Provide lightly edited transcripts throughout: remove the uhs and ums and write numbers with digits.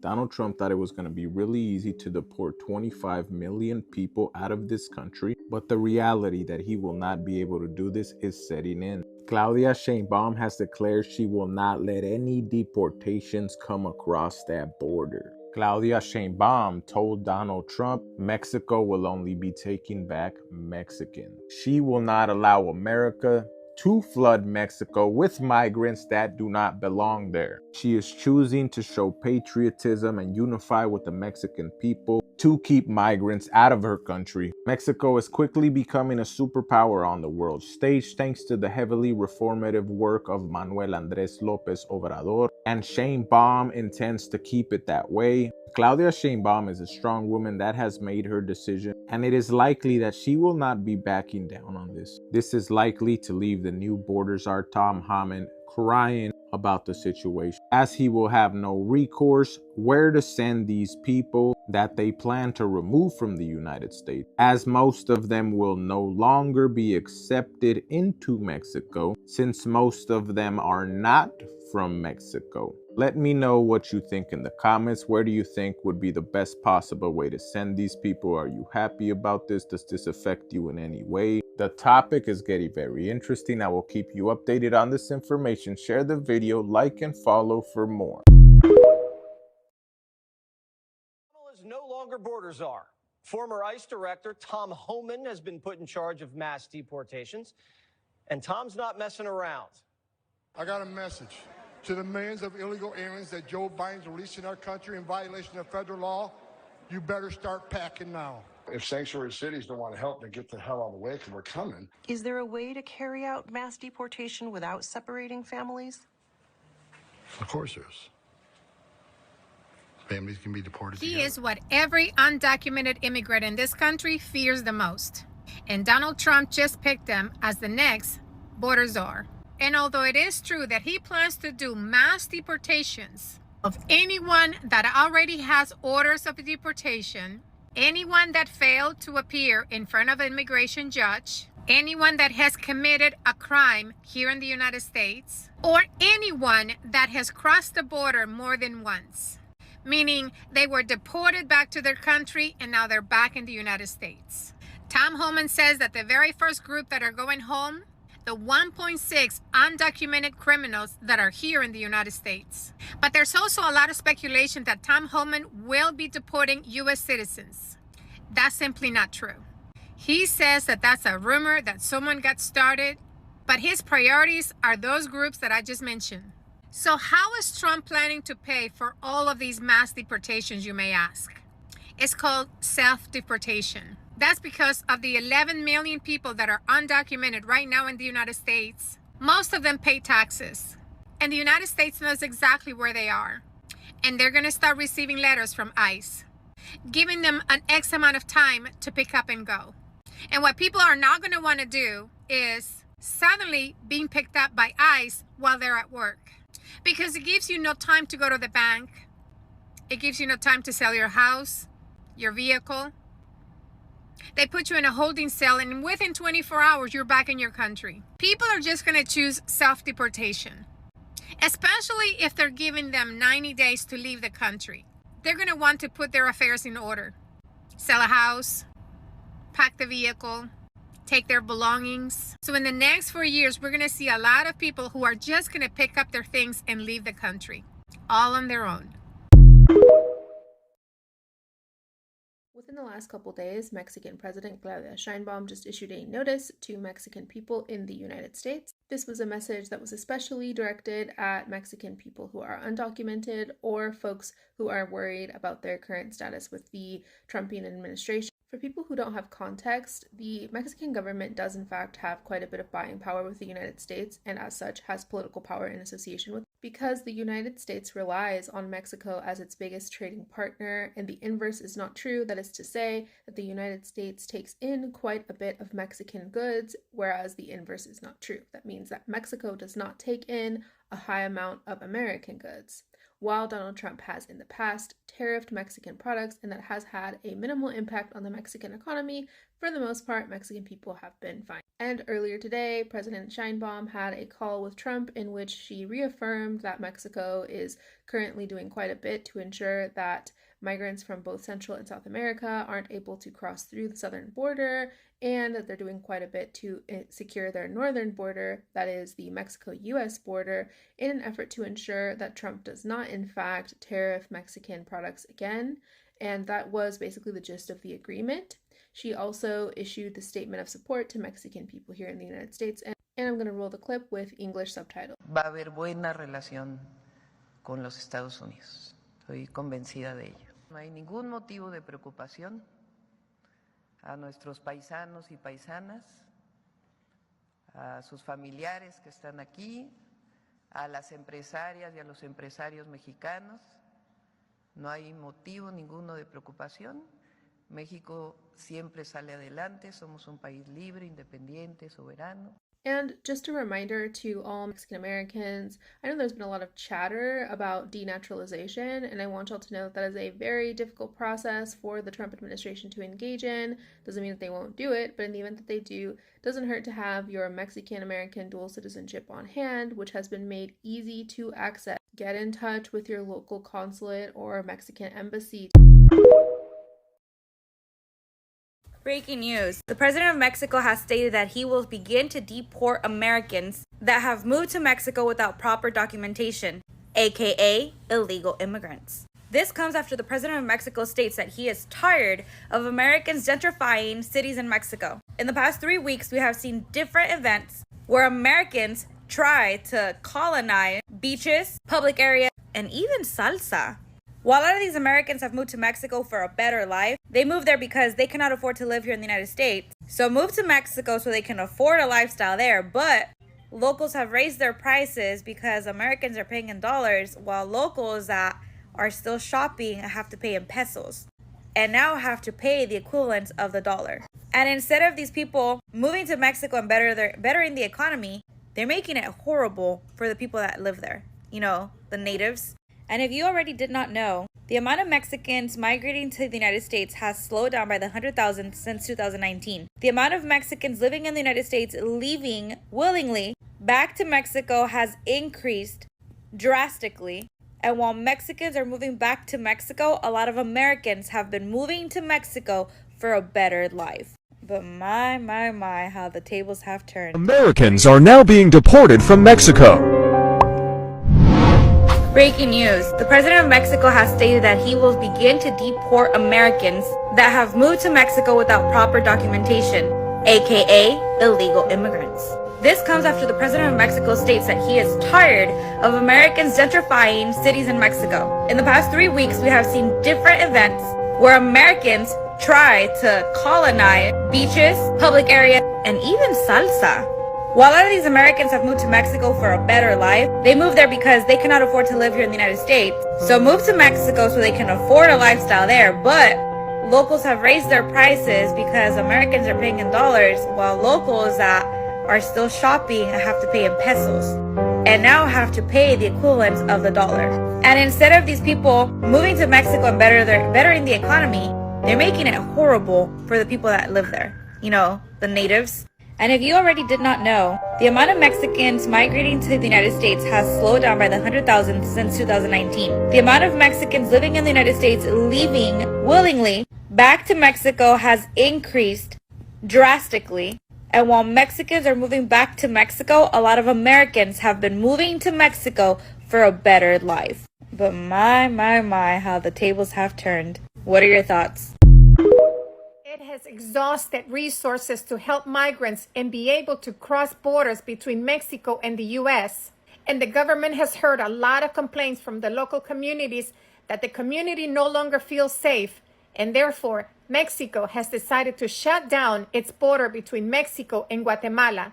Donald Trump thought it was going to be really easy to deport 25 million people out of this country, but the reality that he will not be able to do this is setting in. Claudia Sheinbaum has declared she will not let any deportations come across that border. Claudia Sheinbaum told Donald Trump Mexico will only be taking back Mexicans. She will not allow America to flood Mexico with migrants that do not belong there. She is choosing to show patriotism and unify with the Mexican people to keep migrants out of her country. Mexico is quickly becoming a superpower on the world stage thanks to the heavily reformative work of Manuel Andrés López Obrador, and Sheinbaum intends to keep it that way. Claudia Sheinbaum is a strong woman that has made her decision, and it is likely that she will not be backing down on this. This is likely to leave the new border czar Tom Homan crying about the situation, as he will have no recourse where to send these people that they plan to remove from the United States, as most of them will no longer be accepted into Mexico, since most of them are not from Mexico. Let me know what you think in the comments. Where do you think would be the best possible way to send these people? Are you happy about this? Does this affect you in any way? The topic is getting very interesting. I will keep you updated on this information. Share the video, like, and follow for more. Is no longer border czar. Former ICE director Tom Homan has been put in charge of mass deportations, and Tom's not messing around. I got a message to the millions of illegal aliens that Joe Biden's releasing our country in violation of federal law. You better start packing now. If sanctuary cities don't want to help, then get the hell out of the way because we're coming. Is there a way to carry out mass deportation without separating families? Of course there is. Families can be deported He together. is what every undocumented immigrant in this country fears the most. And Donald Trump just picked him as the next border czar. And although it is true that he plans to do mass deportations of anyone that already has orders of deportation, anyone that failed to appear in front of an immigration judge, anyone that has committed a crime here in the United States, or anyone that has crossed the border more than once, meaning they were deported back to their country and now they're back in the United States. Tom Homan says that the very first group that are going home, the 1.6 undocumented criminals that are here in the United States. But there's also a lot of speculation that Tom Homan will be deporting U.S. citizens. That's simply not true. He says that that's a rumor that someone got started, but his priorities are those groups that I just mentioned. So how is Trump planning to pay for all of these mass deportations, you may ask? It's called self-deportation. That's because of the 11 million people that are undocumented right now in the United States. Most of them pay taxes. And the United States knows exactly where they are. And they're going to start receiving letters from ICE, giving them an X amount of time to pick up and go. And what people are not going to want to do is suddenly being picked up by ICE while they're at work. Because it gives you no time to go to the bank. It gives you no time to sell your house, your vehicle. They put you in a holding cell and within 24 hours, you're back in your country. People are just going to choose self-deportation, especially if they're giving them 90 days to leave the country. They're going to want to put their affairs in order. Sell a house, pack the vehicle, take their belongings. So in the next 4 years, we're going to see a lot of people who are just going to pick up their things and leave the country, all on their own. Within the last couple days, Mexican President Claudia Sheinbaum just issued a notice to Mexican people in the United States. This was a message that was especially directed at Mexican people who are undocumented or folks who are worried about their current status with the Trumpian administration. For people who don't have context, the Mexican government does in fact have quite a bit of buying power with the United States, and as such has political power in association with, because the United States relies on Mexico as its biggest trading partner, and the inverse is not true. That is to say that the United States takes in quite a bit of Mexican goods, whereas the inverse is not true. That means that Mexico does not take in a high amount of American goods. While Donald Trump has in the past tariffed Mexican products, and that has had a minimal impact on the Mexican economy, for the most part, Mexican people have been fine. And earlier today, President Sheinbaum had a call with Trump in which she reaffirmed that Mexico is currently doing quite a bit to ensure that migrants from both Central and South America aren't able to cross through the southern border, and that they're doing quite a bit to secure their northern border, that is the Mexico-US border, in an effort to ensure that Trump does not, in fact, tariff Mexican products again. And that was basically the gist of the agreement. She also issued the statement of support to Mexican people here in the United States, and I'm going to roll the clip with English subtitles. Va a haber buena relación con los Estados Unidos. Estoy convencida de ello. No hay ningún motivo de preocupación. A nuestros paisanos y paisanas, a sus familiares que están aquí, a las empresarias y a los empresarios mexicanos, no hay motivo ninguno de preocupación. México siempre sale adelante, somos un país libre, independiente, soberano. And just a reminder to all Mexican Americans, I know there's been a lot of chatter about denaturalization, and I want y'all to know that is a very difficult process for the Trump administration to engage in. Doesn't mean that they won't do it, but in the event that they do, it doesn't hurt to have your Mexican American dual citizenship on hand, which has been made easy to access. Get in touch with your local consulate or Mexican embassy. Breaking news. The president of Mexico has stated that he will begin to deport Americans that have moved to Mexico without proper documentation, aka illegal immigrants. This comes after the president of Mexico states that he is tired of Americans gentrifying cities in Mexico. In the past 3 weeks, we have seen different events where Americans try to colonize beaches, public areas, and even salsa. While a lot of these Americans have moved to Mexico for a better life, they moved there because they cannot afford to live here in the United States. So move to Mexico so they can afford a lifestyle there. But locals have raised their prices because Americans are paying in dollars, while locals that are still shopping have to pay in pesos and now have to pay the equivalent of the dollar. And instead of these people moving to Mexico and bettering the economy, they're making it horrible for the people that live there. You know, the natives. And if you already did not know, the amount of Mexicans migrating to the United States has slowed down by the 100,000 since 2019. The amount of Mexicans living in the United States leaving willingly back to Mexico has increased drastically. And while Mexicans are moving back to Mexico, a lot of Americans have been moving to Mexico for a better life. But my, how the tables have turned. Americans are now being deported from Mexico. Breaking news. The president of Mexico has stated that he will begin to deport Americans that have moved to Mexico without proper documentation, aka illegal immigrants. This comes after the president of Mexico states that he is tired of Americans gentrifying cities in Mexico. In the past 3 weeks, we have seen different events where Americans try to colonize beaches, public areas, and even salsa. While a lot of these Americans have moved to Mexico for a better life, they moved there because they cannot afford to live here in the United States. So move to Mexico so they can afford a lifestyle there. But locals have raised their prices because Americans are paying in dollars, while locals that are still shopping have to pay in pesos and now have to pay the equivalent of the dollar. And instead of these people moving to Mexico and bettering the economy, they're making it horrible for the people that live there. You know, the natives. And if you already did not know, the amount of Mexicans migrating to the United States has slowed down by the 100,000 since 2019. The amount of Mexicans living in the United States leaving willingly back to Mexico has increased drastically. And while Mexicans are moving back to Mexico, a lot of Americans have been moving to Mexico for a better life. But my, how the tables have turned. What are your thoughts? It has exhausted resources to help migrants and be able to cross borders between Mexico and the U.S. And the government has heard a lot of complaints from the local communities that the community no longer feels safe. And therefore, Mexico has decided to shut down its border between Mexico and Guatemala.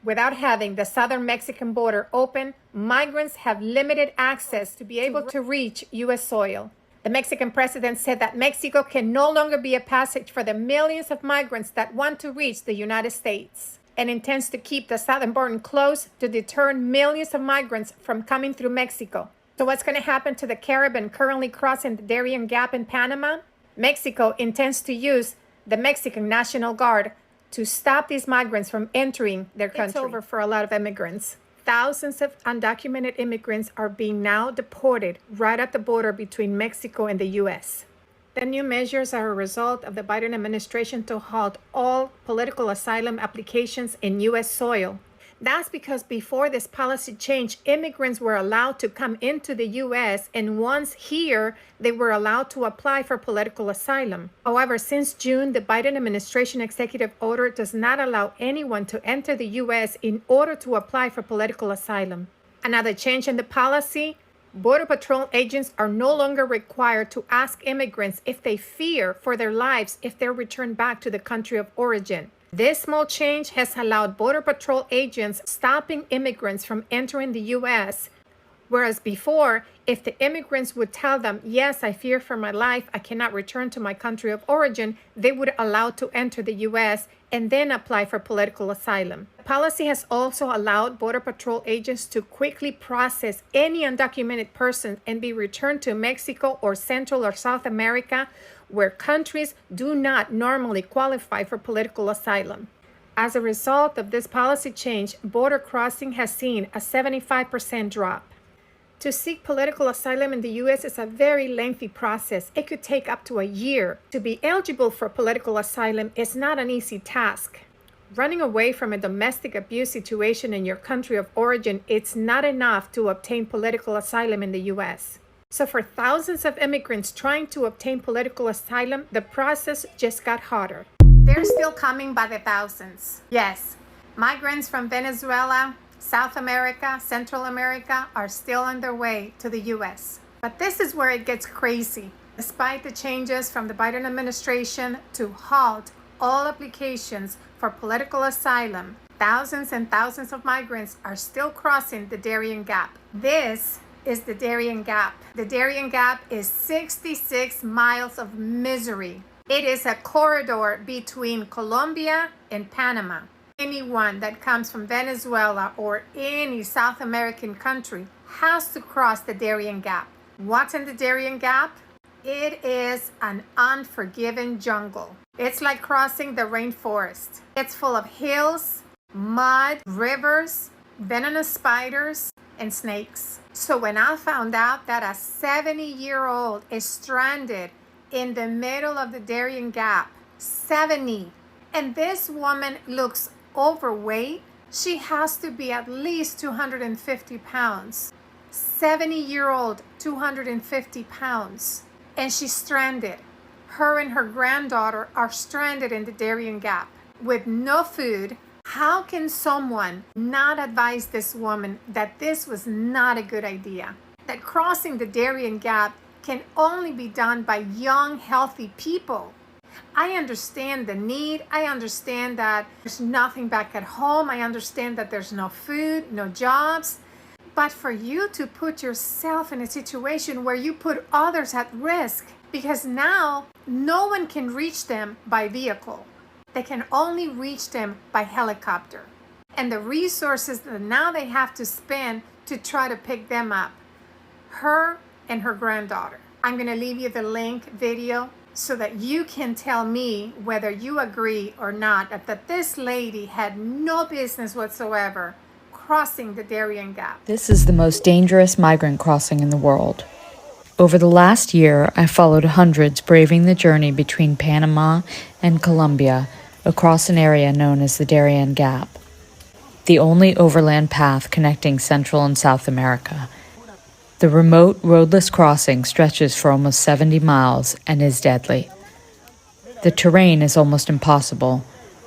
Without having the southern Mexican border open, migrants have limited access to be able to reach U.S. soil. The Mexican president said that Mexico can no longer be a passage for the millions of migrants that want to reach the United States, and intends to keep the southern border closed to deter millions of migrants from coming through Mexico. So what's going to happen to the Caribbean currently crossing the Darien Gap in Panama? Mexico intends to use the Mexican National Guard to stop these migrants from entering their country. It's over for a lot of immigrants. Thousands of undocumented immigrants are being now deported right at the border between Mexico and the U.S. The new measures are a result of the Biden administration to halt all political asylum applications in U.S. soil. That's because before this policy change, immigrants were allowed to come into the U.S. and once here, they were allowed to apply for political asylum. However, since June, the Biden administration executive order does not allow anyone to enter the U.S. in order to apply for political asylum. Another change in the policy: Border Patrol agents are no longer required to ask immigrants if they fear for their lives if they're returned back to the country of origin. This small change has allowed Border Patrol agents stopping immigrants from entering the U.S., whereas before, if the immigrants would tell them, yes, I fear for my life, I cannot return to my country of origin, they would allow to enter the U.S. and then apply for political asylum. The policy has also allowed Border Patrol agents to quickly process any undocumented person and be returned to Mexico or Central or South America, where countries do not normally qualify for political asylum. As a result of this policy change, border crossing has seen a 75% drop. To seek political asylum in the U.S. is a very lengthy process. It could take up to a year. To be eligible for political asylum is not an easy task. Running away from a domestic abuse situation in your country of origin, it's not enough to obtain political asylum in the U.S. So for thousands of immigrants trying to obtain political asylum, the process just got harder. They're still coming by the thousands. Yes, migrants from Venezuela, South America, Central America are still on their way to the U.S. But this is where it gets crazy. Despite the changes from the Biden administration to halt all applications for political asylum, thousands and thousands of migrants are still crossing the Darien Gap. This is the Darien Gap. The Darien Gap is 66 miles of misery. It is a corridor between Colombia and Panama. Anyone that comes from Venezuela or any South American country has to cross the Darien Gap. What's in the Darien Gap? It is an unforgiving jungle. It's like crossing the rainforest. It's full of hills, mud, rivers, venomous spiders, and snakes. So when I found out that a 70-year-old is stranded in the middle of the Darien Gap, 70, and this woman looks overweight, she has to be at least 250 pounds. 70-year-old, 250 pounds. And she's stranded. Her and her granddaughter are stranded in the Darien Gap with no food. How can someone not advise this woman that this was not a good idea? That crossing the Darien Gap can only be done by young, healthy people. I understand the need. I understand that there's nothing back at home. I understand that there's no food, no jobs. But for you to put yourself in a situation where you put others at risk, because now no one can reach them by vehicle. They can only reach them by helicopter. And the resources that now they have to spend to try to pick them up. Her and her granddaughter. I'm going to leave you the link video so that you can tell me whether you agree or not that this lady had no business whatsoever crossing the Darien Gap. This is the most dangerous migrant crossing in the world. Over the last year, I followed hundreds braving the journey between Panama and Colombia across an area known as the Darien Gap, the only overland path connecting Central and South America. The remote, roadless crossing stretches for almost 70 miles and is deadly. The terrain is almost impossible.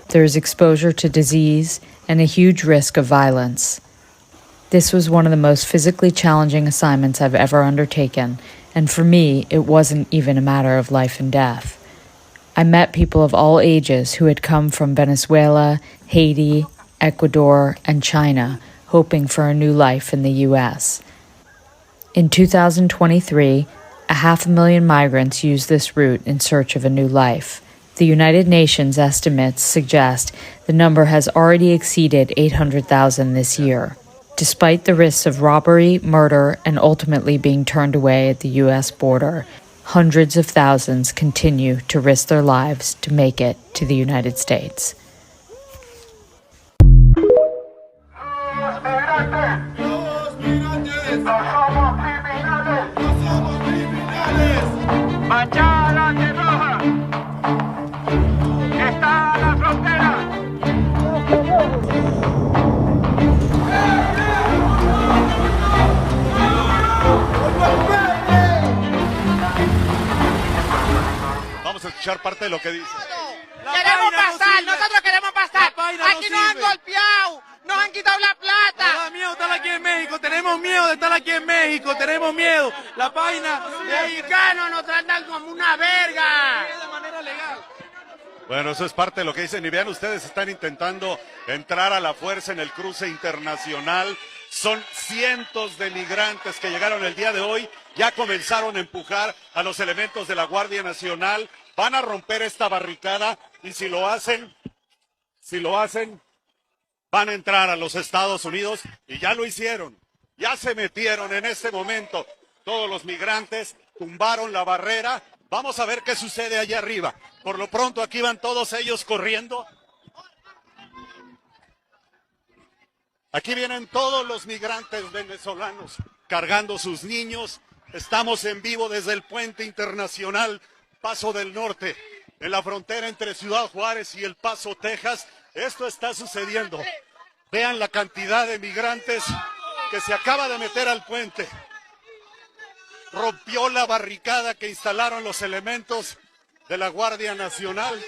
There is exposure to disease and a huge risk of violence. This was one of the most physically challenging assignments I've ever undertaken, and for me, it wasn't even a matter of life and death. I met people of all ages who had come from Venezuela, Haiti, Ecuador, and China, hoping for a new life in the U.S. In 2023, 500,000 migrants used this route in search of a new life. The United Nations estimates suggest the number has already exceeded 800,000 this year. Despite the risks of robbery, murder, and ultimately being turned away at the U.S. border, hundreds of thousands continue to risk their lives to make it to the United States. Manchada de roja. Está a la frontera. Vamos a escuchar parte de lo que dice. Queremos pasar, nosotros queremos pasar. Aquí nos han golpeado, nos han quitado la plata. Nos da miedo estar aquí en México, tenemos miedo de estar aquí en México, tenemos miedo. La página mexicanos nos tratan como una verga. De manera legal. Bueno, eso es parte de lo que dicen. Y vean, ustedes están intentando entrar a la fuerza en el cruce internacional. Son cientos de migrantes que llegaron el día de hoy. Ya comenzaron a empujar a los elementos de la Guardia Nacional. Van a romper esta barricada y si lo hacen, van a entrar a los Estados Unidos y ya lo hicieron. Ya se metieron en este momento. Todos los migrantes tumbaron la barrera. Vamos a ver qué sucede allá arriba. Por lo pronto aquí van todos ellos corriendo. Aquí vienen todos los migrantes venezolanos cargando sus niños. Estamos en vivo desde el puente internacional Paso del Norte, en la frontera entre Ciudad Juárez y El Paso, Texas. Esto está sucediendo. Vean la cantidad de migrantes que se acaba de meter al puente. Rompió la barricada que instalaron los elementos de la Guardia Nacional.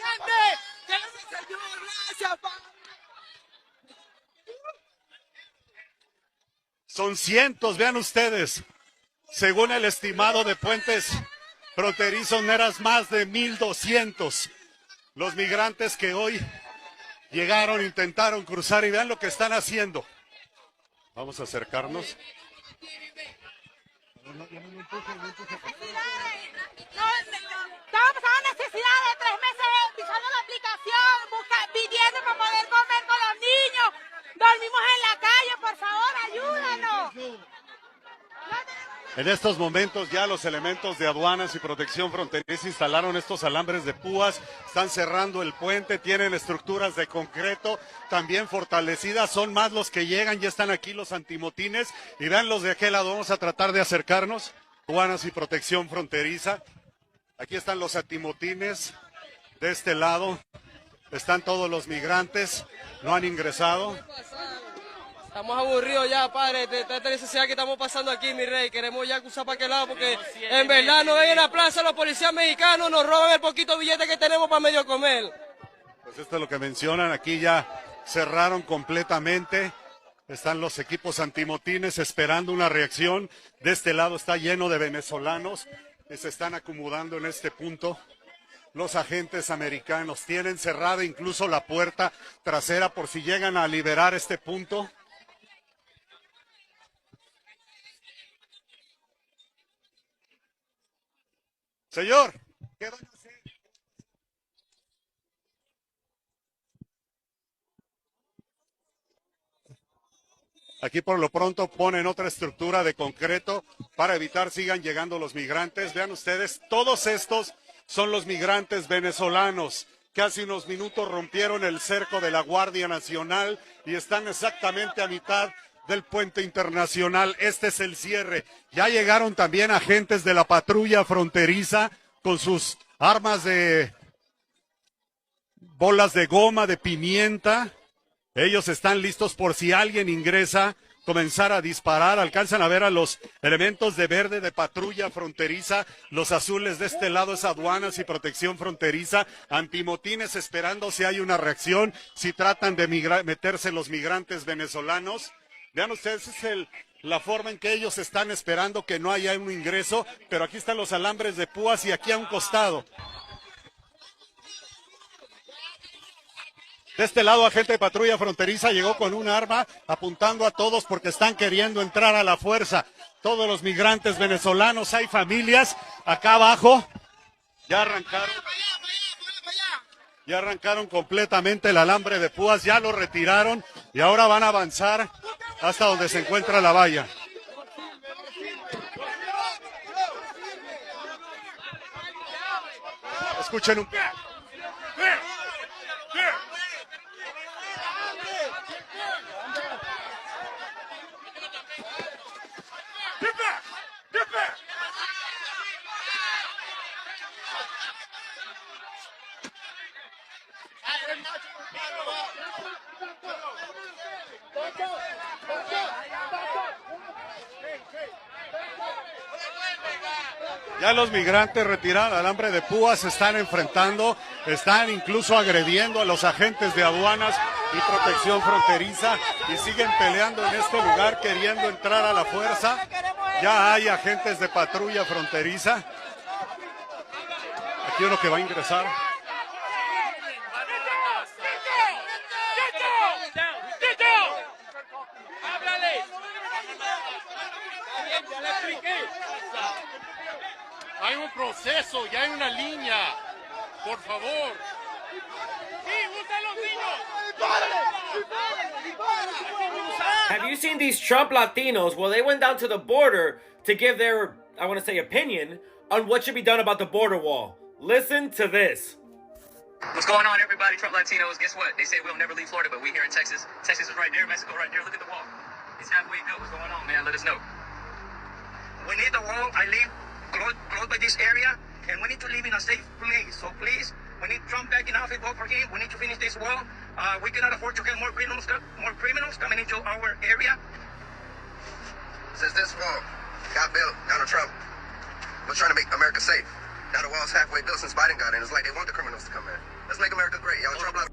Son cientos, vean ustedes. Según el estimado de puentes fronterizos, eran más de 1,200 los migrantes que hoy llegaron, intentaron cruzar y vean lo que están haciendo. Vamos a acercarnos. Estamos pasando necesidad de 3 meses pisando la aplicación, pidiendo para poder comer con los niños. Dormimos en la calle, por favor, ayúdanos. En estos momentos ya los elementos de aduanas y protección fronteriza instalaron estos alambres de púas, están cerrando el puente, tienen estructuras de concreto también fortalecidas, son más los que llegan, ya están aquí los antimotines y vean los de aquel lado, vamos a tratar de acercarnos, aduanas y protección fronteriza, aquí están los antimotines, de este lado están todos los migrantes, no han ingresado. Estamos aburridos ya, padre, de esta necesidad que estamos pasando aquí, mi rey. Queremos ya cruzar para aquel lado porque en verdad nos ven en la plaza los policías mexicanos, nos roban el poquito billete que tenemos para medio comer. Pues esto es lo que mencionan, aquí ya cerraron completamente. Están los equipos antimotines esperando una reacción. De este lado está lleno de venezolanos que se están acomodando en este punto. Los agentes americanos tienen cerrada incluso la puerta trasera por si llegan a liberar este punto. Señor, ¿qué van a hacer? Aquí por lo pronto ponen otra estructura de concreto para evitar sigan llegando los migrantes. Vean ustedes, todos estos son los migrantes venezolanos que hace unos minutos rompieron el cerco de la Guardia Nacional y están exactamente a mitad del puente internacional. Este es el cierre. Ya llegaron también agentes de la patrulla fronteriza con sus armas de bolas de goma, de pimienta. Ellos están listos por si alguien ingresa, comenzar a disparar. Alcanzan a ver a los elementos de verde de patrulla fronteriza, los azules de este lado es aduanas y protección fronteriza, antimotines esperando si hay una reacción, si tratan de meterse los migrantes venezolanos. Vean ustedes, es la forma en que ellos están esperando que no haya un ingreso, pero aquí están los alambres de púas y aquí a un costado. De este lado, agente de patrulla fronteriza llegó con un arma apuntando a todos porque están queriendo entrar a la fuerza. Todos los migrantes venezolanos, hay familias acá abajo. Ya arrancaron completamente el alambre de púas, ya lo retiraron y ahora van a avanzar hasta donde se encuentra la valla. Escuchen un... Ya los migrantes retiraron el alambre de púas, se están enfrentando, están incluso agrediendo a los agentes de aduanas y protección fronteriza y siguen peleando en este lugar queriendo entrar a la fuerza. Ya hay agentes de patrulla fronteriza. Aquí uno que va a ingresar. Hay un proceso, ya hay una línea. Por favor. Have you seen these Trump Latinos? Well, they went down to the border to give their, I want to say, opinion on what should be done about the border wall. Listen to this. What's going on, everybody? Trump Latinos. Guess what? They say we'll never leave Florida, but we here in Texas. Texas is right there. Mexico right there. Look at the wall. It's halfway built. What's going on, man? Let us know. We need the wall. I live close by this area, and we need to live in a safe place. So please, we need Trump back in office. Vote for him. We need to finish this wall. We cannot afford to get more criminals coming into our area. Since this wall got built, Donald Trump was trying to make America safe. Now the wall's halfway built since Biden got in. It's like they want the criminals to come in. Let's make America great, y'all. Trump.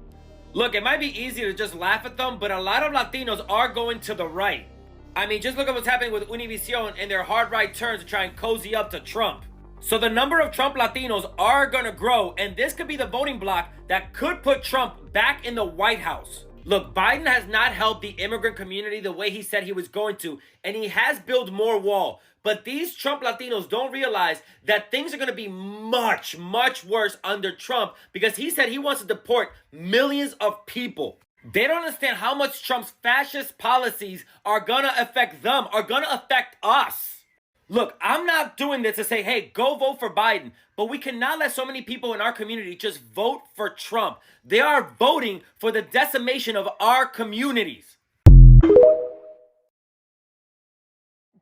Look, it might be easy to just laugh at them, but a lot of Latinos are going to the right. I mean, just look at what's happening with Univision and their hard right turns to try and cozy up to Trump. So the number of Trump Latinos are going to grow, and this could be the voting bloc that could put Trump back in the White House. Look, Biden has not helped the immigrant community the way he said he was going to, and he has built more wall. But these Trump Latinos don't realize that things are going to be much, much worse under Trump because he said he wants to deport millions of people. They don't understand how much Trump's fascist policies are going to affect them, are going to affect us. Look, I'm not doing this to say, hey, go vote for Biden. But we cannot let so many people in our community just vote for Trump. They are voting for the decimation of our communities.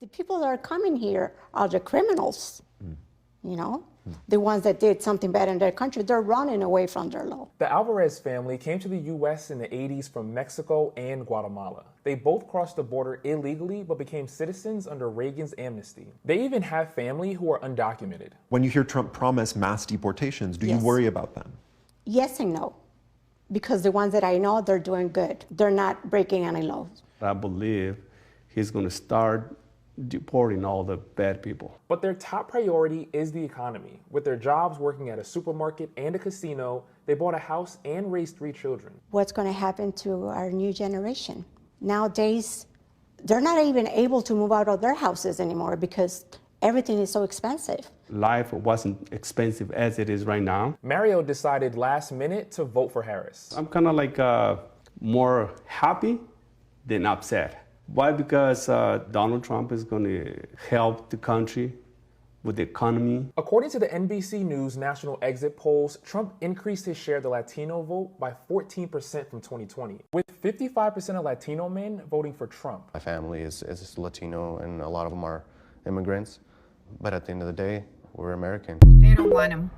The people that are coming here are the criminals, you know? The ones that did something bad in their country, they're running away from their law. The Alvarez family came to the U.S. in the 80s from Mexico and Guatemala. They both crossed the border illegally but became citizens under Reagan's amnesty. They even have family who are undocumented. When you hear Trump promise mass deportations, do you worry about them? Yes and no, because the ones that I know, they're doing good. They're not breaking any laws. I believe he's going to start deporting all the bad people. But their top priority is the economy. With their jobs working at a supermarket and a casino, they bought a house and raised 3 children. What's going to happen to our new generation? Nowadays, they're not even able to move out of their houses anymore because everything is so expensive. Life wasn't expensive as it is right now. Mario decided last minute to vote for Harris. I'm kind of like more happy than upset. Why? Because Donald Trump is going to help the country with the economy. According to the NBC News national exit polls, Trump increased his share of the Latino vote by 14% from 2020, with 55% of Latino men voting for Trump. My family is Latino, and a lot of them are immigrants. But at the end of the day, we're American. They don't want them.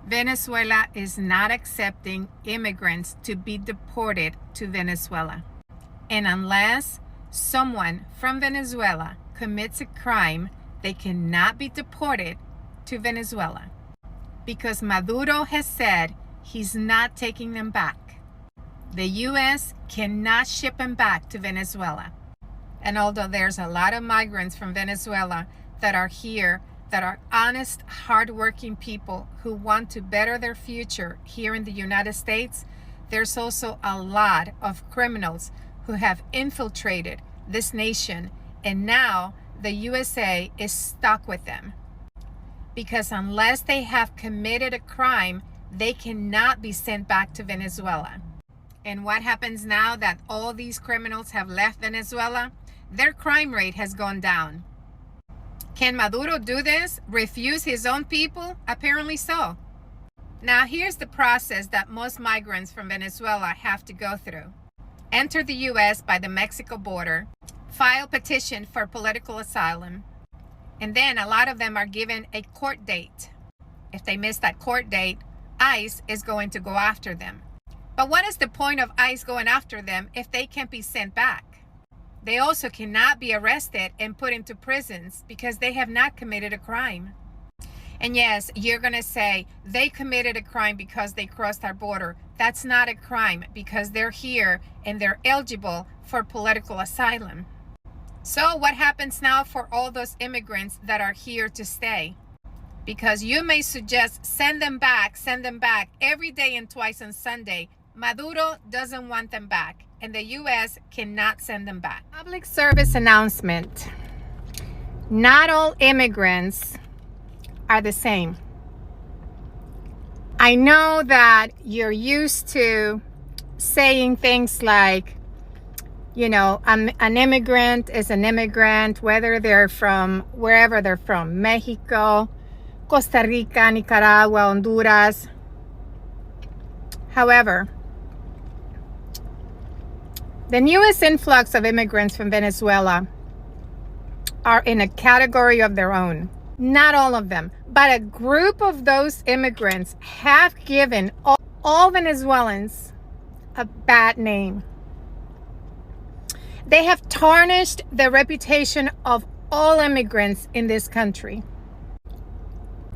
Venezuela is not accepting immigrants to be deported to Venezuela. And unless someone from Venezuela commits a crime, they cannot be deported to Venezuela because Maduro has said he's not taking them back. The U.S. cannot ship them back to Venezuela. And although there's a lot of migrants from Venezuela that are here, that are honest, hardworking people who want to better their future here in the United States, there's also a lot of criminals who have infiltrated this nation, and now the USA is stuck with them. Because unless they have committed a crime, they cannot be sent back to Venezuela. And what happens now that all these criminals have left Venezuela? Their crime rate has gone down. Can Maduro do this? Refuse his own people? Apparently so. Now here's the process that most migrants from Venezuela have to go through. Enter the U.S. by the Mexico border, file petition for political asylum, and then a lot of them are given a court date. If they miss that court date, ICE is going to go after them. But what is the point of ICE going after them if they can't be sent back? They also cannot be arrested and put into prisons because they have not committed a crime. And yes, you're going to say they committed a crime because they crossed our border. That's not a crime because they're here and they're eligible for political asylum. So what happens now for all those immigrants that are here to stay? Because you may suggest send them back every day and twice on Sunday. Maduro doesn't want them back, and the U.S. cannot send them back. Public service announcement. Not all immigrants are the same. I know that you're used to saying things like, you know, an immigrant is an immigrant, whether they're from wherever they're from, Mexico, Costa Rica, Nicaragua, Honduras. However, the newest influx of immigrants from Venezuela are in a category of their own. Not all of them, but a group of those immigrants have given all Venezuelans a bad name. They have tarnished the reputation of all immigrants in this country.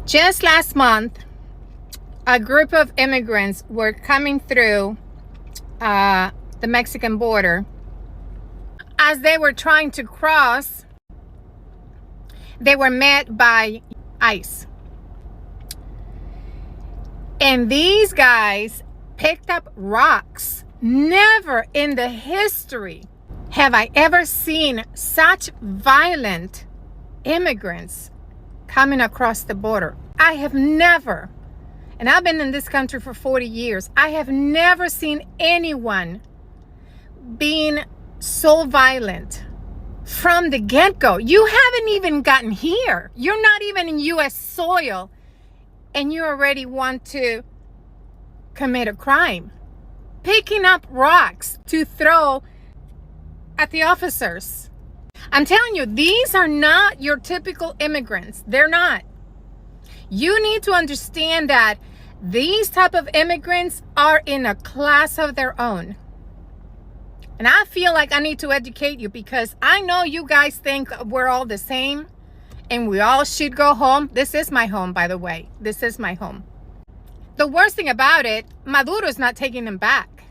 Just last month, a group of immigrants were coming through the Mexican border. As they were trying to cross, they were met by ICE. And these guys picked up rocks. Never in the history have I ever seen such violent immigrants coming across the border. I have never, and I've been in this country for 40 years, I have never seen anyone being so violent from the get-go. You haven't even gotten here. You're not even in U.S. soil, and you already want to commit a crime. Picking up rocks to throw at the officers. I'm telling you, these are not your typical immigrants. They're not. You need to understand that these type of immigrants are in a class of their own. And I feel like I need to educate you because I know you guys think we're all the same and we all should go home. This is my home, by the way. This is my home. The worst thing about it, Maduro is not taking them back.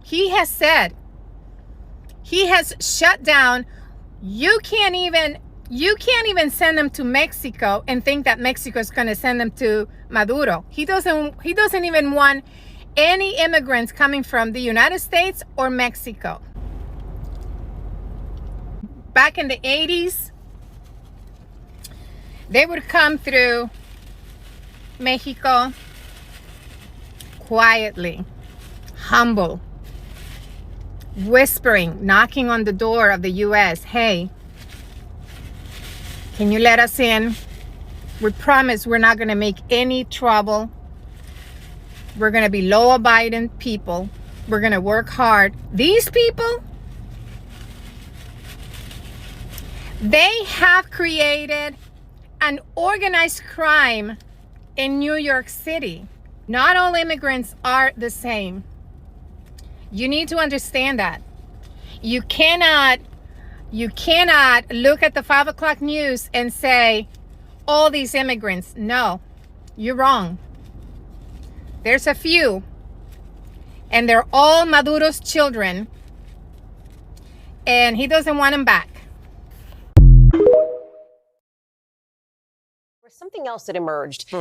He has said, he has shut down. You can't even send them to Mexico and think that Mexico is going to send them to Maduro. He doesn't even want any immigrants coming from the United States or Mexico. Back in the 80s, they would come through Mexico quietly, humble, whispering, knocking on the door of the U.S. Hey, can you let us in? We promise we're not going to make any trouble. We're going to be law-abiding people. We're going to work hard. These people, they have created an organized crime in New York City. Not all immigrants are the same. You need to understand that. You cannot look at the 5 o'clock news and say, all these immigrants. No, you're wrong. There's a few, and they're all Maduro's children, and he doesn't want them back. There's something else that emerged.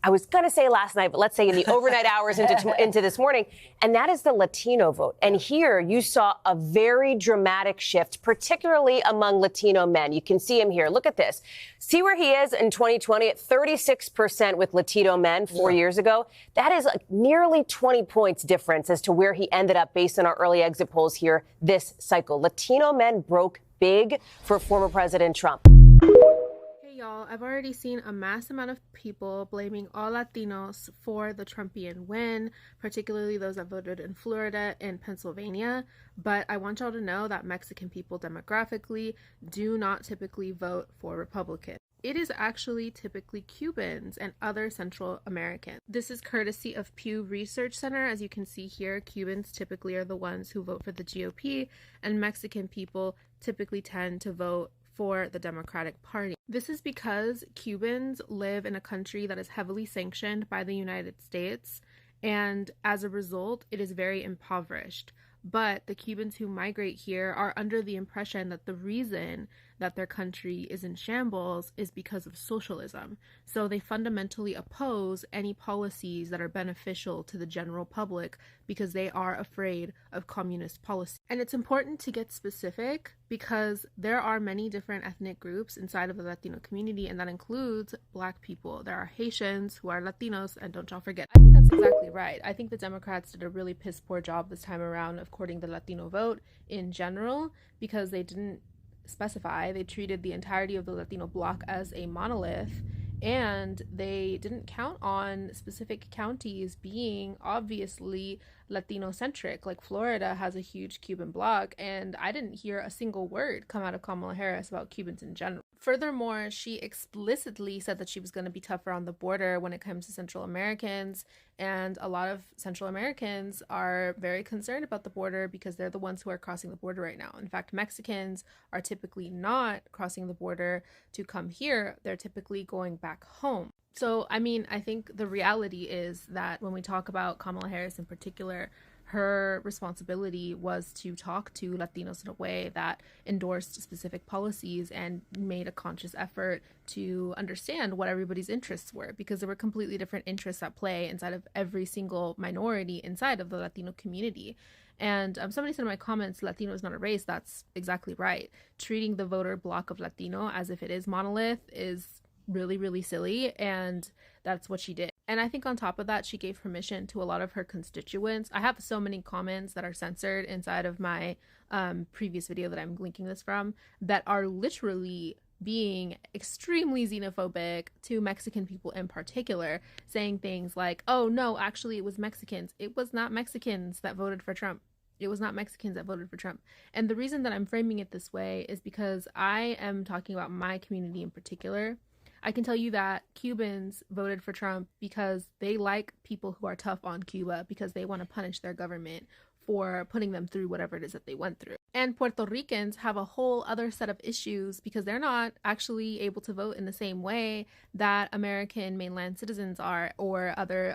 I was going to say last night, but let's say in the overnight hours into this morning, and that is the Latino vote. And here you saw a very dramatic shift, particularly among Latino men. You can see him here. Look at this. See where he is in 2020 at 36% with Latino men 4 years ago. That is nearly 20 points difference as to where he ended up based on our early exit polls here this cycle. Latino men broke big for former President Trump. Y'all, I've already seen a mass amount of people blaming all Latinos for the Trumpian win, particularly those that voted in Florida and Pennsylvania. But I want y'all to know that Mexican people demographically do not typically vote for Republicans. it is actually typically Cubans and other Central Americans. This is courtesy of Pew Research Center. As you can see here, Cubans typically are the ones who vote for the GOP, and Mexican people typically tend to vote for the Democratic Party. This is because Cubans live in a country that is heavily sanctioned by the United States, and as a result, it is very impoverished. But the Cubans who migrate here are under the impression that the reason that their country is in shambles is because of socialism. So they fundamentally oppose any policies that are beneficial to the general public because they are afraid of communist policy. And it's important to get specific because there are many different ethnic groups inside of the Latino community, and that includes Black people. There are Haitians who are Latinos, and don't y'all forget. I think that's exactly right. I think the Democrats did a really piss poor job this time around of courting the Latino vote in general because they didn't specify. They treated the entirety of the Latino bloc as a monolith, and they didn't count on specific counties being obviously Latino-centric. Like Florida has a huge Cuban bloc, and I didn't hear a single word come out of Kamala Harris about Cubans in general. Furthermore, she explicitly said that she was going to be tougher on the border when it comes to Central Americans, and a lot of Central Americans are very concerned about the border because they're the ones who are crossing the border right now. In fact, Mexicans are typically not crossing the border to come here. They're typically going back home. So, I mean, I think the reality is that when we talk about Kamala Harris in particular, her responsibility was to talk to Latinos in a way that endorsed specific policies and made a conscious effort to understand what everybody's interests were, because there were completely different interests at play inside of every single minority inside of the Latino community. And somebody said in my comments, Latino is not a race. That's exactly right. Treating the voter bloc of Latino as if it is monolith is really, really silly, and that's what she did. And I think on top of that, she gave permission to a lot of her constituents. I have so many comments that are censored inside of my previous video that I'm linking this from that are literally being extremely xenophobic to Mexican people in particular, saying things like, oh no, actually it was Mexicans. It was not Mexicans that voted for Trump. It was not Mexicans that voted for Trump. And the reason that I'm framing it this way is because I am talking about my community in particular. I can tell you that Cubans voted for Trump because they like people who are tough on Cuba, because they want to punish their government for putting them through whatever it is that they went through. And Puerto Ricans have a whole other set of issues because they're not actually able to vote in the same way that American mainland citizens are, or other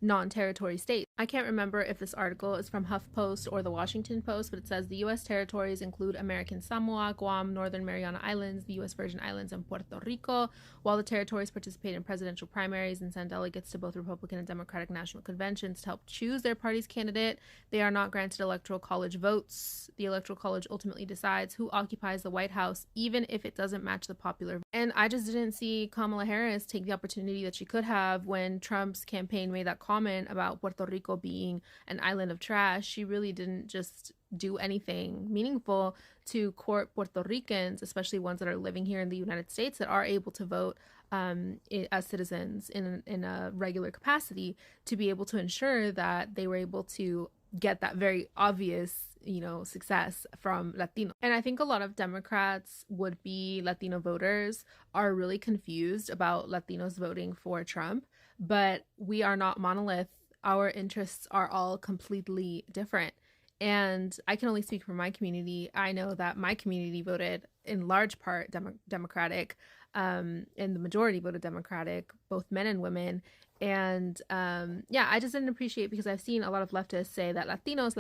non-territory states. I can't remember if this article is from HuffPost or the Washington Post, but it says the U.S. territories include American Samoa, Guam, Northern Mariana Islands, the U.S. Virgin Islands, and Puerto Rico. While the territories participate in presidential primaries and send delegates to both Republican and Democratic national conventions to help choose their party's candidate, they are not granted electoral college votes. The electoral college ultimately decides who occupies the White House, even if it doesn't match the popular vote. And I just didn't see Kamala Harris take the opportunity that she could have when Trump's campaign made that comment about Puerto Rico being an island of trash. She really didn't just do anything meaningful to court Puerto Ricans, especially ones that are living here in the United States that are able to vote as citizens in a regular capacity, to be able to ensure that they were able to get that very obvious, success from Latino. And I think a lot of Democrats, would-be Latino voters, are really confused about Latinos voting for Trump, but we are not monolith. Our interests are all completely different. And I can only speak for my community. I know that my community voted in large part Democratic, and the majority voted Democratic, both men and women. And I just didn't appreciate, because I've seen a lot of leftists say that Latinos,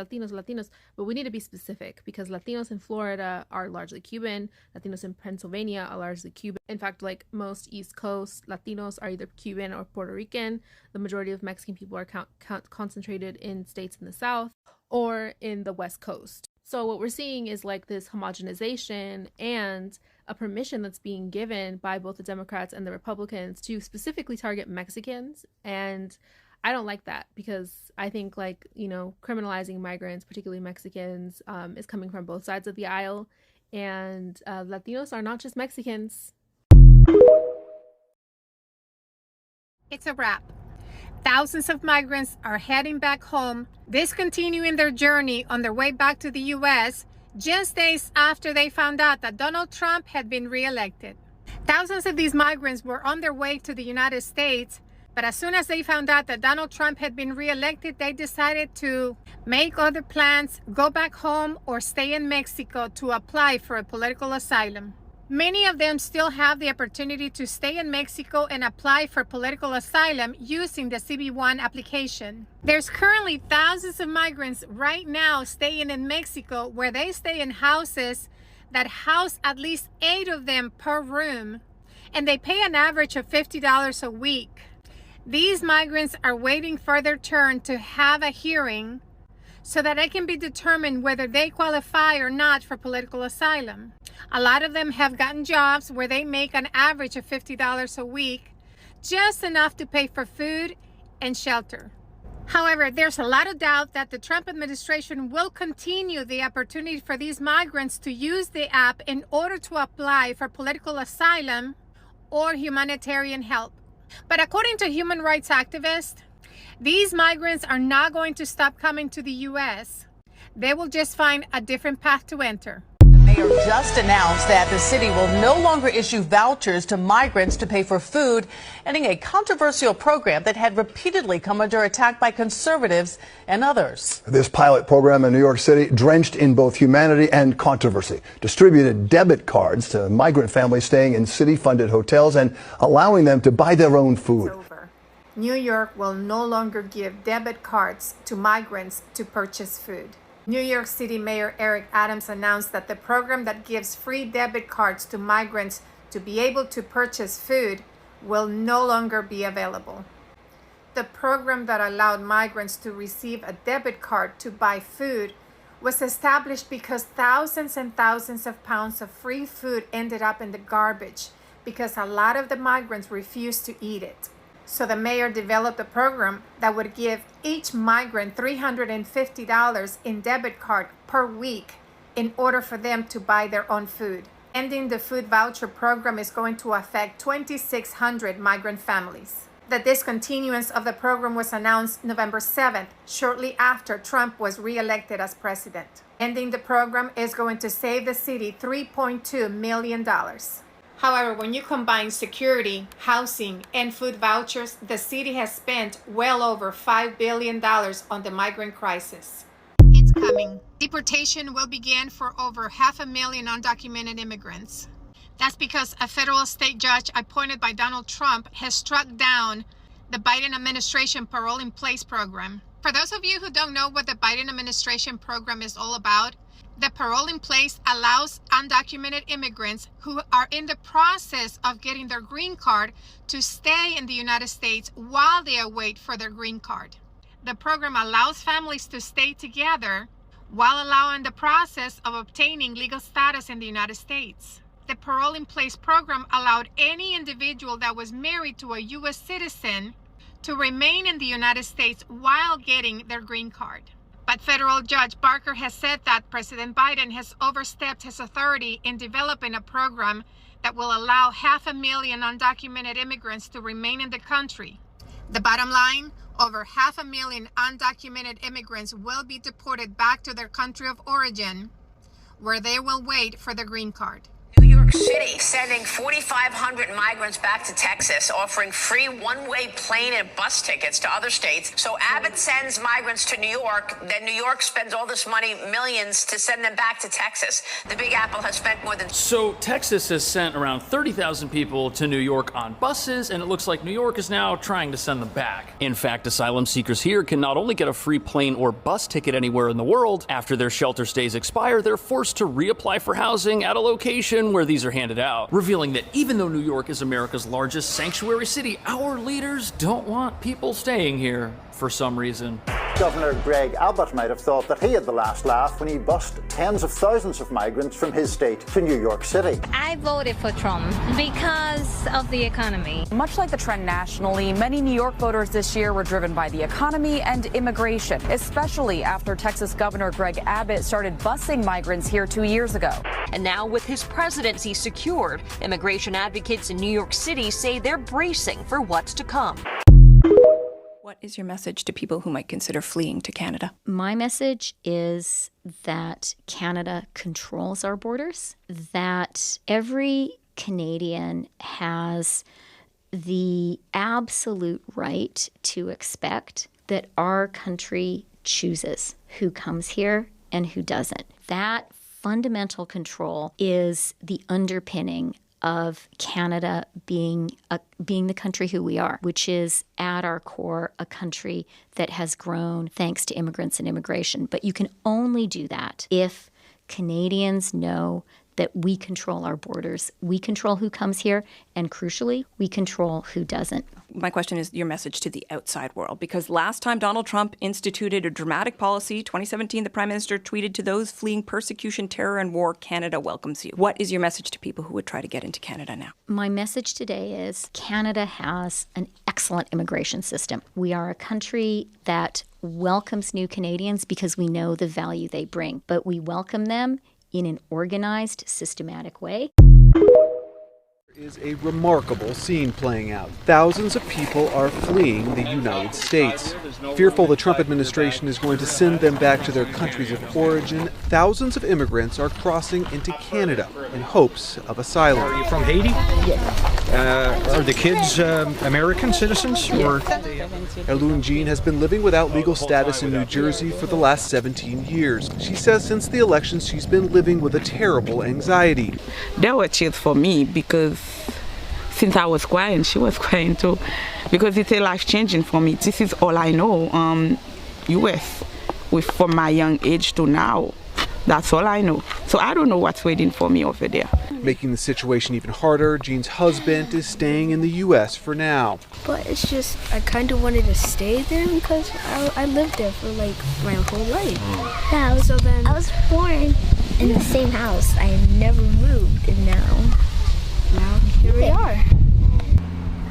but we need to be specific, because Latinos in Florida are largely Cuban, Latinos in Pennsylvania are largely Cuban. In fact, like most East Coast Latinos are either Cuban or Puerto Rican. The majority of Mexican people are concentrated in states in the South or in the West Coast. So what we're seeing is like this homogenization and a permission that's being given by both the Democrats and the Republicans to specifically target Mexicans. And I don't like that, because I think criminalizing migrants, particularly Mexicans, is coming from both sides of the aisle. And Latinos are not just Mexicans. It's a wrap. Thousands of migrants are heading back home, discontinuing their journey on their way back to the U.S. just days after they found out that Donald Trump had been reelected. Thousands of these migrants were on their way to the United States, but as soon as they found out that Donald Trump had been reelected, they decided to make other plans, go back home, or stay in Mexico to apply for a political asylum. Many of them still have the opportunity to stay in Mexico and apply for political asylum using the CB1 application. There's currently thousands of migrants right now staying in Mexico, where they stay in houses that house at least 8 of them per room, and they pay an average of $50 a week. These migrants are waiting for their turn to have a hearing so that it can be determined whether they qualify or not for political asylum. A lot of them have gotten jobs where they make an average of $50 a week, just enough to pay for food and shelter. However, there's a lot of doubt that the Trump administration will continue the opportunity for these migrants to use the app in order to apply for political asylum or humanitarian help. But according to human rights activists, these migrants are not going to stop coming to the U.S. They will just find a different path to enter. The mayor just announced that the city will no longer issue vouchers to migrants to pay for food, ending a controversial program that had repeatedly come under attack by conservatives and others. This pilot program in New York City, drenched in both humanity and controversy, distributed debit cards to migrant families staying in city-funded hotels and allowing them to buy their own food. New York will no longer give debit cards to migrants to purchase food. New York City Mayor Eric Adams announced that the program that gives free debit cards to migrants to be able to purchase food will no longer be available. The program that allowed migrants to receive a debit card to buy food was established because thousands and thousands of pounds of free food ended up in the garbage because a lot of the migrants refused to eat it. So the mayor developed a program that would give each migrant $350 in debit card per week in order for them to buy their own food. Ending the food voucher program is going to affect 2,600 migrant families. The discontinuance of the program was announced November 7th, shortly after Trump was reelected as president. Ending the program is going to save the city $3.2 million. However, when you combine security, housing, and food vouchers, the city has spent well over $5 billion on the migrant crisis. It's coming. Deportation will begin for over 500,000 undocumented immigrants. That's because a federal state judge appointed by Donald Trump has struck down the Biden administration parole in place program. For those of you who don't know what the Biden administration program is all about, the parole in place allows undocumented immigrants who are in the process of getting their green card to stay in the United States while they await for their green card. The program allows families to stay together while allowing the process of obtaining legal status in the United States. The parole in place program allowed any individual that was married to a U.S. citizen to remain in the United States while getting their green card. But federal Judge Barker has said that President Biden has overstepped his authority in developing a program that will allow 500,000 undocumented immigrants to remain in the country. The bottom line, over 500,000 undocumented immigrants will be deported back to their country of origin, where they will wait for the green card. New York City sending 4,500 migrants back to Texas, offering free one-way plane and bus tickets to other states. So Abbott sends migrants to New York, then New York spends all this money, millions, to send them back to Texas. The Big Apple has spent more than... So Texas has sent around 30,000 people to New York on buses, and it looks like New York is now trying to send them back. In fact, asylum seekers here can not only get a free plane or bus ticket anywhere in the world, after their shelter stays expire, they're forced to reapply for housing at a location where these are handed out, revealing that even though New York is America's largest sanctuary city, our leaders don't want people staying here for some reason. Governor Greg Abbott might have thought that he had the last laugh when he bussed tens of thousands of migrants from his state to New York City. I voted for Trump because of the economy. Much like the trend nationally, many New York voters this year were driven by the economy and immigration, especially after Texas Governor Greg Abbott started busing migrants here 2 years ago. And now with his presidency secured, immigration advocates in New York City say they're bracing for what's to come. What is your message to people who might consider fleeing to Canada? My message is that Canada controls our borders, that every Canadian has the absolute right to expect that our country chooses who comes here and who doesn't. That fundamental control is the underpinning of Canada being the country who we are, which is at our core a country that has grown thanks to immigrants and immigration. But you can only do that if Canadians know that we control our borders. We control who comes here, and crucially, we control who doesn't. My question is your message to the outside world, because last time Donald Trump instituted a dramatic policy, 2017, the Prime Minister tweeted, "To those fleeing persecution, terror, and war, Canada welcomes you." What is your message to people who would try to get into Canada now? My message today is Canada has an excellent immigration system. We are a country that welcomes new Canadians because we know the value they bring, but we welcome them in an organized, systematic way. Is a remarkable scene playing out. Thousands of people are fleeing the United States. Fearful the Trump administration is going to send them back to their countries of origin, thousands of immigrants are crossing into Canada in hopes of asylum. Are you from Haiti? Yes. Are the kids American citizens? Or? Erlune Jean has been living without legal status in New Jersey for the last 17 years. She says since the elections she's been living with a terrible anxiety. They were cheers for me because since I was crying, she was crying too, because it's a life changing for me. This is all I know. U.S. from my young age to now, that's all I know. So I don't know what's waiting for me over there. Making the situation even harder, Jean's husband is staying in the U.S. for now. But it's just, I kind of wanted to stay there because I lived there for like my whole life. Yeah, I was born in the same house. I never moved, and now here we are.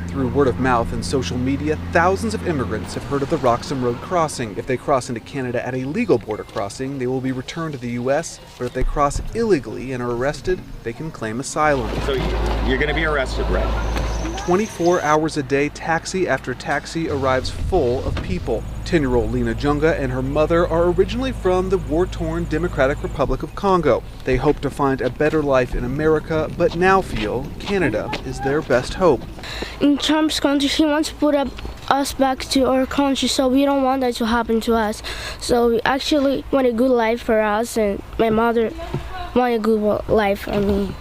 Through word of mouth and social media, thousands of immigrants have heard of the Roxham Road crossing. If they cross into Canada at a legal border crossing, they will be returned to the U.S., but if they cross illegally and are arrested, they can claim asylum. So you're going to be arrested, right? 24 hours a day, taxi after taxi arrives full of people. 10-year-old Lena Junga and her mother are originally from the war-torn Democratic Republic of Congo. They hope to find a better life in America, but now feel Canada is their best hope. in Trump's country, he wants to put us back to our country, so we don't want that to happen to us. So we actually want a good life for us, and my mother want a good life for me.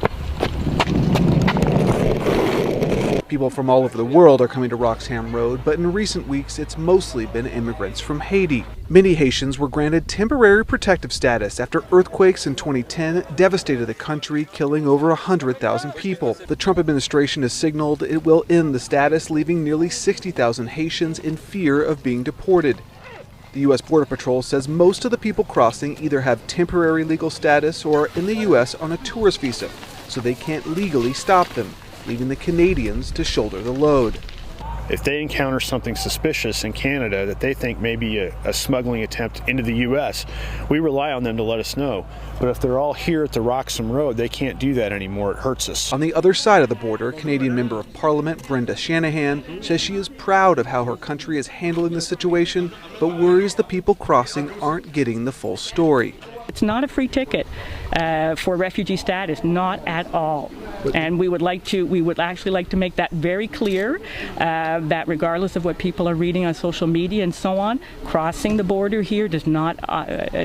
People from all over the world are coming to Roxham Road, but in recent weeks it's mostly been immigrants from Haiti. Many Haitians were granted temporary protective status after earthquakes in 2010 devastated the country, killing over 100,000 people. The Trump administration has signaled it will end the status, leaving nearly 60,000 Haitians in fear of being deported. The U.S. Border Patrol says most of the people crossing either have temporary legal status or are in the U.S. on a tourist visa, so they can't legally stop them, leaving the Canadians to shoulder the load. If they encounter something suspicious in Canada that they think may be a smuggling attempt into the U.S., we rely on them to let us know. But if they're all here at the Roxham Road, they can't do that anymore. It hurts us. On the other side of the border, Canadian Member of Parliament Brenda Shanahan says she is proud of how her country is handling the situation, but worries the people crossing aren't getting the full story. It's not a free ticket for refugee status, not at all. And we would actually like to make that very clear, that regardless of what people are reading on social media and so on, crossing the border here does not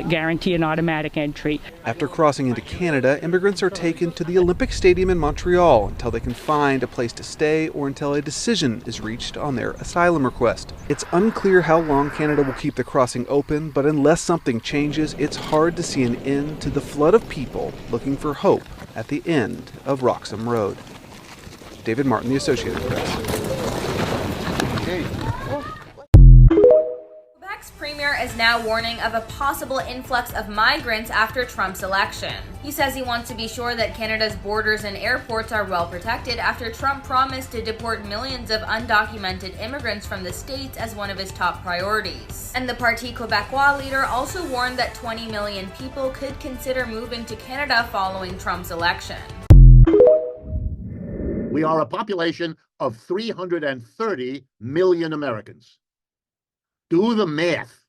guarantee an automatic entry. After crossing into Canada, immigrants are taken to the Olympic Stadium in Montreal until they can find a place to stay or until a decision is reached on their asylum request. It's unclear how long Canada will keep the crossing open, but unless something changes, it's hard to see an end to the flood of people looking for hope at the end of Roxham Road. David Martin, The Associated Press. Quebec's premier is now warning of a possible influx of migrants after Trump's election. He says he wants to be sure that Canada's borders and airports are well protected after Trump promised to deport millions of undocumented immigrants from the States as one of his top priorities. And the Parti Québécois leader also warned that 20 million people could consider moving to Canada following Trump's election. We are a population of 330 million Americans. Do the math.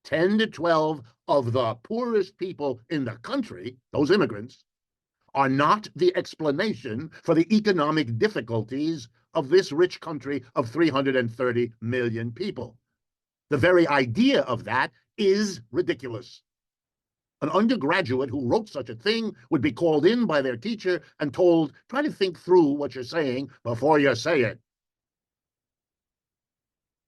10 to 12 of the poorest people in the country, those immigrants, are not the explanation for the economic difficulties of this rich country of 330 million people. The very idea of that is ridiculous. An undergraduate who wrote such a thing would be called in by their teacher and told, try to think through what you're saying before you say it.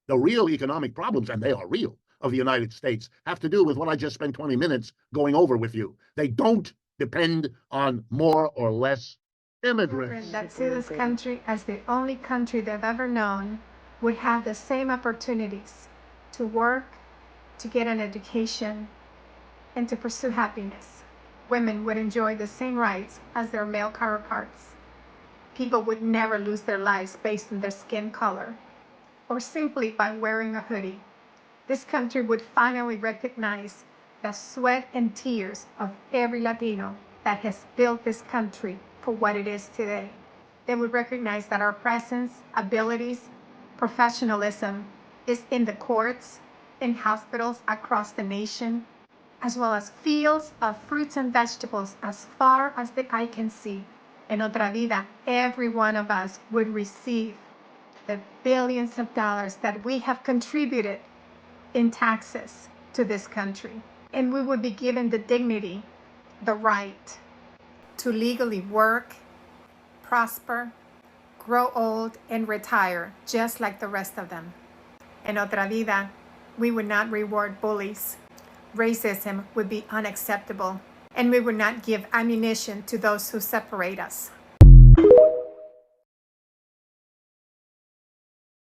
The real economic problems, and they are real, of the United States have to do with what I just spent 20 minutes going over with you. They don't depend on more or less immigrants. That see this country as the only country they've ever known would have the same opportunities to work, to get an education, and to pursue happiness. Women would enjoy the same rights as their male counterparts. People would never lose their lives based on their skin color or simply by wearing a hoodie. This country would finally recognize the sweat and tears of every Latino that has built this country for what it is today. They would recognize that our presence, abilities, professionalism is in the courts, in hospitals across the nation, as well as fields of fruits and vegetables as far as the eye can see. En otra vida, every one of us would receive the billions of dollars that we have contributed in taxes to this country. And we would be given the dignity, the right to legally work, prosper, grow old, and retire just like the rest of them. En otra vida, we would not reward bullies. Racism would be unacceptable, and we would not give ammunition to those who separate us.